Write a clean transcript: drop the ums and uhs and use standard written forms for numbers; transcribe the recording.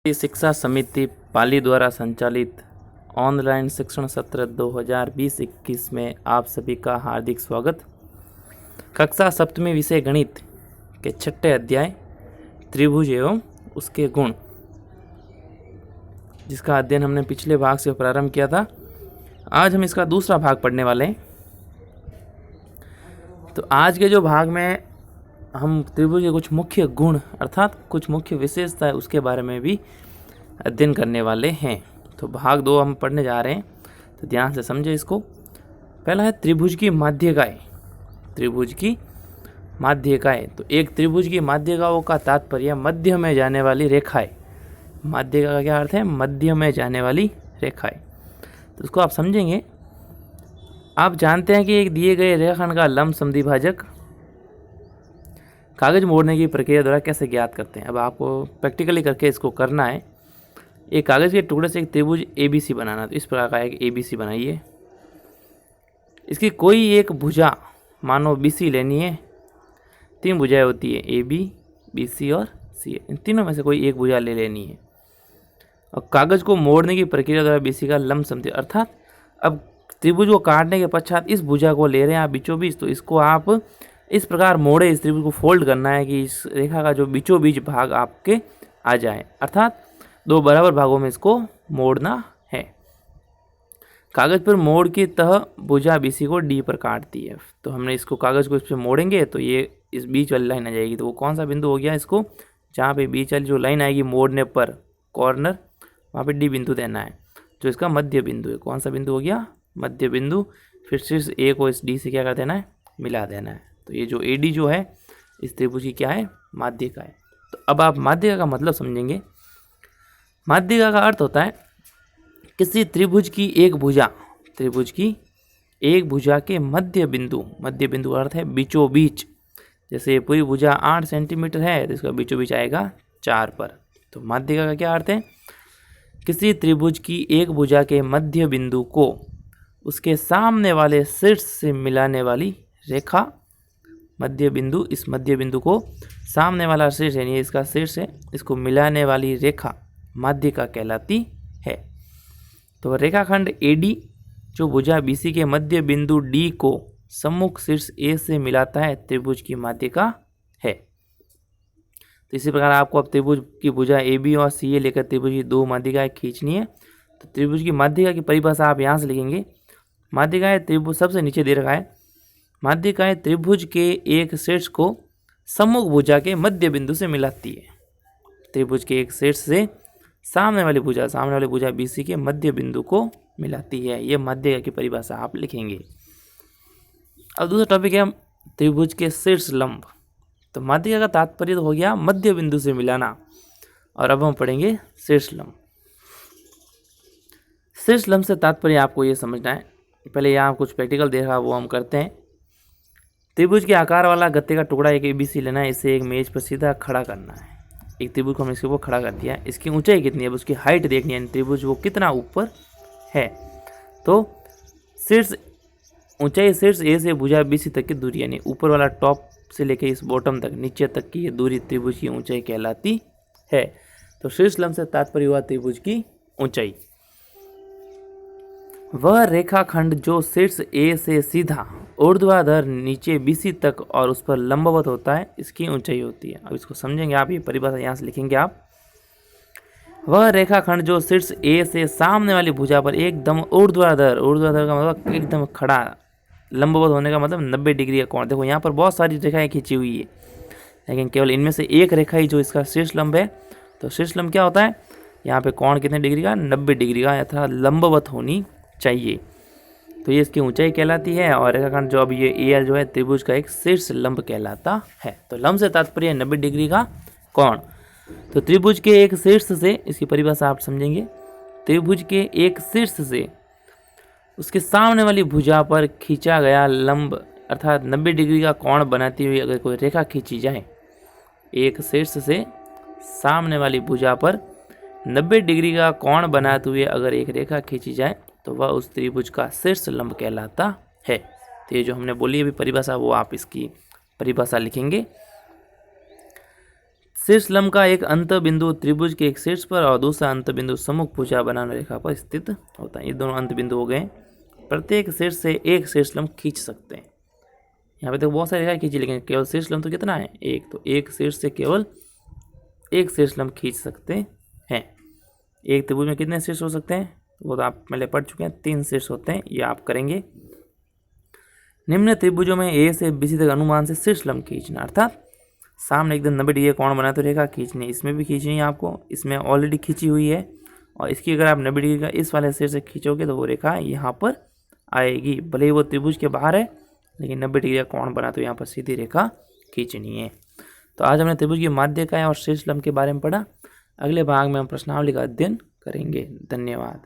शिक्षा समिति पाली द्वारा संचालित ऑनलाइन शिक्षण सत्र 2020-21 में आप सभी का हार्दिक स्वागत। कक्षा सप्तमी विषय गणित के छठे अध्याय त्रिभुज एवं उसके गुण, जिसका अध्ययन हमने पिछले भाग से प्रारंभ किया था। आज हम इसका दूसरा भाग पढ़ने वाले हैं। तो आज के जो भाग में हम त्रिभुज के कुछ मुख्य गुण अर्थात कुछ मुख्य विशेषता है उसके बारे में भी अध्ययन करने वाले हैं। तो भाग 2 हम पढ़ने जा रहे हैं, तो ध्यान से समझे इसको। पहला है त्रिभुज की माध्यिकाएं। त्रिभुज की माध्यिकाएं, तो एक त्रिभुज की माध्यिकाओं का तात्पर्य मध्य में जाने वाली रेखाएं। माध्यिका का क्या अर्थ है? मध्य में जाने वाली रेखाएं। तो उसको आप समझेंगे। आप जानते हैं कि एक दिए गए रेखाखंड का लंब समद्विभाजक कागज मोड़ने की प्रक्रिया द्वारा कैसे ज्ञात करते हैं। अब आपको प्रैक्टिकली करके इसको करना है। एक कागज के टुकड़े से एक त्रिभुज ABC बनाना। तो इस प्रकार का एक ABC बनाइए। इसकी कोई एक भुजा मानो BC लेनी है। 3 भुजाएं होती है, AB, BC और CA। इन तीनों में से कोई एक भुजा ले लेनी है और कागज को मोड़ने की प्रक्रिया द्वारा BC का लंब समद्विभाजक, अर्थात अब त्रिभुज को काटने के पश्चात इस भुजा को ले रहे हैं आप बीचों बीच। तो इसको आप इस प्रकार मोड़े, इस त्रिभुज को फोल्ड करना है कि इस रेखा का जो बीचों बीच भाग आपके आ जाए, अर्थात 2 बराबर भागों में इसको मोड़ना है। कागज पर मोड़ की तह भुजा BC को D पर काटती है। तो हमने इसको कागज को इस पर मोड़ेंगे तो ये इस बीच वाली लाइन आ जाएगी। तो वो कौन सा बिंदु हो गया? इसको जहाँ पे बीच वाली जो लाइन आएगी मोड़ने पर कॉर्नर, वहाँ पे D बिंदु देना है, जो इसका मध्य बिंदु है। कौन सा बिंदु हो गया? मध्य बिंदु। फिर शीर्ष A को इस D से क्या कर देना है? मिला देना है। तो ये जो AD जो है इस त्रिभुज की क्या है? माध्यिका है। तो अब आप माध्यिका का मतलब समझेंगे। माध्यिका का अर्थ होता है किसी त्रिभुज की एक भुजा, त्रिभुज की एक भुजा के मध्य बिंदु, मध्य बिंदु का अर्थ है बीचों बीच। जैसे पूरी भुजा 8 सेंटीमीटर है तो इसका बीचों बीच आएगा 4 पर। तो माध्यिका का क्या अर्थ है? किसी त्रिभुज की एक भुजा के मध्य बिंदु को उसके सामने वाले शीर्ष से मिलाने वाली रेखा। मध्य बिंदु, इस मध्य बिंदु को सामने वाला शीर्ष यानी इसका शीर्ष है, इसको मिलाने वाली रेखा माध्यिका कहलाती है। तो रेखाखंड AD जो भुजा BC के मध्य बिंदु D को सम्मुख शीर्ष A से मिलाता है, त्रिभुज की माध्यिका है। तो इसी प्रकार आपको अब त्रिभुज की भुजा AB और CA लेकर त्रिभुज की 2 माध्यिकाएं खींचनी है। तो त्रिभुज की माध्यिका की परिभाषा आप यहाँ से लिखेंगे। माध्यिकाएं त्रिभुज सबसे नीचे दे रखा है। माध्यिकाएं त्रिभुज के एक शीर्ष को सम्मुख भुजा के मध्य बिंदु से मिलाती है। त्रिभुज के एक शीर्ष से सामने वाली भुजा BC के मध्य बिंदु को मिलाती है। यह माध्यिका की परिभाषा आप लिखेंगे। अब दूसरा टॉपिक है त्रिभुज के शीर्ष लंब। तो माध्यिका का तात्पर्य तो हो गया मध्य बिंदु से मिलाना, और अब हम पढ़ेंगे शीर्ष लंब। शीर्ष लंब से तात्पर्य आपको ये समझना है। पहले यहाँ कुछ प्रैक्टिकल देखा वो हम करते हैं। त्रिभुज के आकार वाला गत्ते का टुकड़ा एक ABC लेना है। इसे एक मेज पर सीधा खड़ा करना है। एक त्रिभुज को हमने इसके ऊपर खड़ा कर दिया है। इसकी ऊंचाई कितनी है, उसकी हाइट देखनी है, त्रिभुज वो कितना ऊपर है। तो शीर्ष ऊंचाई शीर्ष A से भुजा BC तक की दूरी, यानी ऊपर वाला टॉप से लेकर इस बॉटम तक, नीचे तक की ये दूरी त्रिभुज की ऊंचाई कहलाती है। तो शीर्ष लंब से तात्पर्य हुआ त्रिभुज की ऊंचाई। वह रेखाखंड जो शीर्ष A से सीधा ऊर्ध्वाधर नीचे BC तक और उस पर लंबवत होता है, इसकी ऊंचाई होती है। अब इसको समझेंगे आप, ये परिभाषा यहाँ से लिखेंगे आप। वह रेखाखंड जो शीर्ष A से सामने वाली भुजा पर एकदम ऊर्ध्वाधर, ऊर्ध्वाधर का मतलब एकदम खड़ा, लंबवत होने का मतलब 90 डिग्री का कोण। देखो यहाँ पर बहुत सारी रेखाएं खींची हुई है, लेकिन केवल इनमें से एक रेखा ही जो इसका शीर्ष लंब है। तो शीर्ष लंब क्या होता है? यहाँ पे कोण कितने डिग्री का? 90 डिग्री का, अर्थात लंबवत होनी चाहिए। तो ये इसकी ऊंचाई कहलाती है। और रेखाखंड जो अब ये AL जो है त्रिभुज का एक शीर्ष लंब कहलाता है। तो लंब से तात्पर्य 90 डिग्री का कोण। तो त्रिभुज के एक शीर्ष से, इसकी परिभाषा आप समझेंगे। त्रिभुज के एक शीर्ष से उसके सामने वाली भुजा पर खींचा गया लंब, अर्थात 90 डिग्री का कोण बनाती हुई अगर कोई रेखा खींची जाए, एक शीर्ष से सामने वाली भुजा पर 90 डिग्री का कोण बनाते हुए अगर एक रेखा खींची जाए तो वह उस त्रिभुज का शीर्ष लंब कहलाता है। तो ये जो हमने बोली अभी परिभाषा, वो आप इसकी परिभाषा लिखेंगे। शीर्ष लंब का एक अंत बिंदु त्रिभुज के एक शीर्ष पर और दूसरा अंत बिंदु सम्मुख भुजा बनाना रेखा पर स्थित होता है। ये दोनों अंत बिंदु हो गए। प्रत्येक शीर्ष से एक शीर्ष लंब खींच सकते हैं। यहाँ पे तो बहुत सारी रेखा खींची, लेकिन केवल शीर्ष लंब तो कितना है? एक। तो एक शीर्ष से केवल एक शीर्ष लंब खींच सकते हैं। एक त्रिभुज में कितने शीर्ष हो सकते हैं? वो तो आप पहले पढ़ चुके हैं, 3 शीर्ष होते हैं। ये आप करेंगे। निम्न त्रिभुजों में ए से बी तक अनुमान से शीर्ष लंब खींचना, अर्थात सामने एकदम 90 डिग्री कोण बना तो रेखा खींचनी। इसमें भी खींचनी है आपको, इसमें ऑलरेडी खींची हुई है, और इसकी अगर आप 90 डिग्री का इस वाले सिर से खींचोगे तो वो रेखा यहाँ पर आएगी। भले ही वो त्रिभुज के बाहर है, लेकिन 90 डिग्री का कोण बना तो यहाँ पर सीधी रेखा खींचनी है। तो आज हमने त्रिभुज की माध्यिकाएं और शीर्ष लंब के बारे में पढ़ा। अगले भाग में हम प्रश्नावली का अध्ययन करेंगे। धन्यवाद।